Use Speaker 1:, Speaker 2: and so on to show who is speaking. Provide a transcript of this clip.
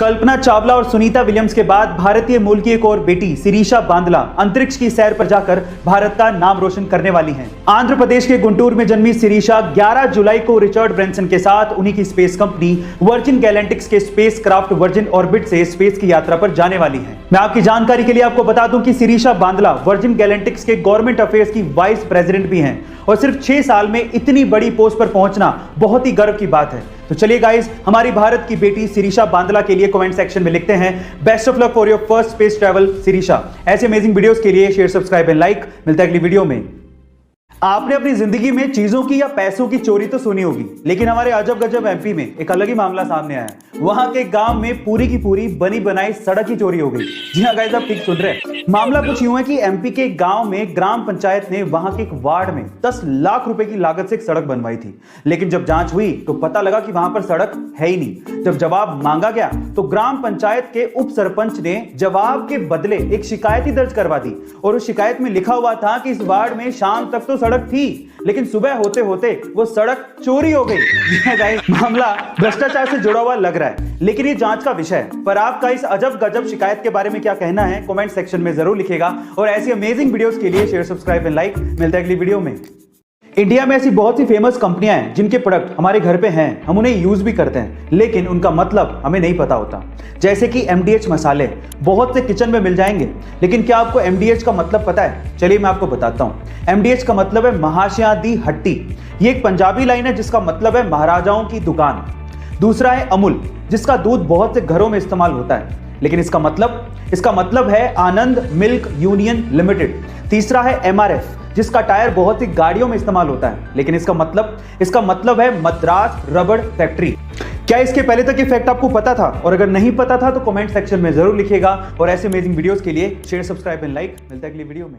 Speaker 1: कल्पना चावला और सुनीता विलियम्स के बाद भारतीय मूल की एक और बेटी शिरीषा बांदला अंतरिक्ष की सैर पर जाकर भारत का नाम रोशन करने वाली हैं। आंध्र प्रदेश के गुंटूर में जन्मी शिरीषा 11 जुलाई को रिचर्ड ब्रैंसन के साथ उन्हीं की स्पेस कंपनी वर्जिन गैलेक्टिक्स के स्पेस क्राफ्ट वर्जिन ऑर्बिट से स्पेस की यात्रा पर जाने वाली है। मैं आपकी जानकारी के लिए आपको बता दूं कि शिरीषा बांदला वर्जिन गैलेक्टिक्स के गवर्नमेंट अफेयर्स की वाइस प्रेसिडेंट भी हैं और सिर्फ 6 साल में इतनी बड़ी पोस्ट पर पहुंचना बहुत ही गर्व की बात है। तो चलिए गाइस, हमारी भारत की बेटी शिरीषा बांदला के लिए कमेंट सेक्शन में लिखते हैं best of luck for your first space travel Shirisha. ऐसे अमेजिंग वीडियोस के लिए शेयर, सब्सक्राइब एंड लाइक। मिलता है अगली वीडियो में। आपने अपनी जिंदगी में चीजों की या पैसों की चोरी तो सुनी होगी, लेकिन हमारे अजब गजब एमपी में एक अलग ही मामला सामने आया है। वहां के गांव में पूरी की पूरी बनी बनाई सड़क ही चोरी हो गई। जी हां गाइस, आप ठीक सुन रहे हैं। मामला कुछ यूं है कि एमपी के गांव में ग्राम पंचायत ने वहां के एक वार्ड में 10 लाख रुपए की लागत से एक सड़क बनवाई थी, लेकिन जब जांच हुई तो पता लगा कि वहां पर सड़क है ही नहीं। जब जवाब मांगा गया तो ग्राम पंचायत के उप सरपंच ने जवाब के बदले एक शिकायत ही दर्ज करवा दी और उस शिकायत में लिखा हुआ था कि इस वार्ड में शाम तक तो सड़क थी, लेकिन सुबह होते होते वो सड़क चोरी हो गई। मामला भ्रष्टाचार से जुड़ा हुआ लग रहा है, लेकिन ये जांच का विषय है। पर आपका इस अजब गजब शिकायत के बारे में क्या कहना है, कमेंट सेक्शन में जरूर लिखिएगा। और ऐसी अमेजिंग वीडियोस के लिए शेयर, सब्सक्राइब एंड लाइक। मिलता है अगली वीडियो में। इंडिया में ऐसी बहुत सी फेमस कंपनियां हैं जिनके प्रोडक्ट हमारे घर पे हैं, हम उन्हें यूज भी करते हैं, लेकिन उनका मतलब हमें नहीं पता होता। जैसे कि MDH मसाले बहुत से किचन में मिल जाएंगे, लेकिन क्या आपको MDH का मतलब पता है? चलिए मैं आपको बताता हूं। MDH का मतलब है महाशया दी हट्टी। ये एक पंजाबी लाइन है जिसका मतलब है महाराजाओं की दुकान। दूसरा है अमूल, जिसका दूध बहुत से घरों में इस्तेमाल होता है, लेकिन इसका मतलब है आनंद मिल्क यूनियन लिमिटेड। तीसरा है MRF, जिसका टायर बहुत सी गाड़ियों में इस्तेमाल होता है, लेकिन इसका मतलब है मद्रास रबड़ फैक्ट्री। क्या इसके पहले तक ये फैक्ट आपको पता था? और अगर नहीं पता था तो कमेंट सेक्शन में जरूर लिखिएगा। और ऐसे अमेजिंग वीडियोस के लिए शेयर, सब्सक्राइब एंड लाइक। मिलता है अगली वीडियो में।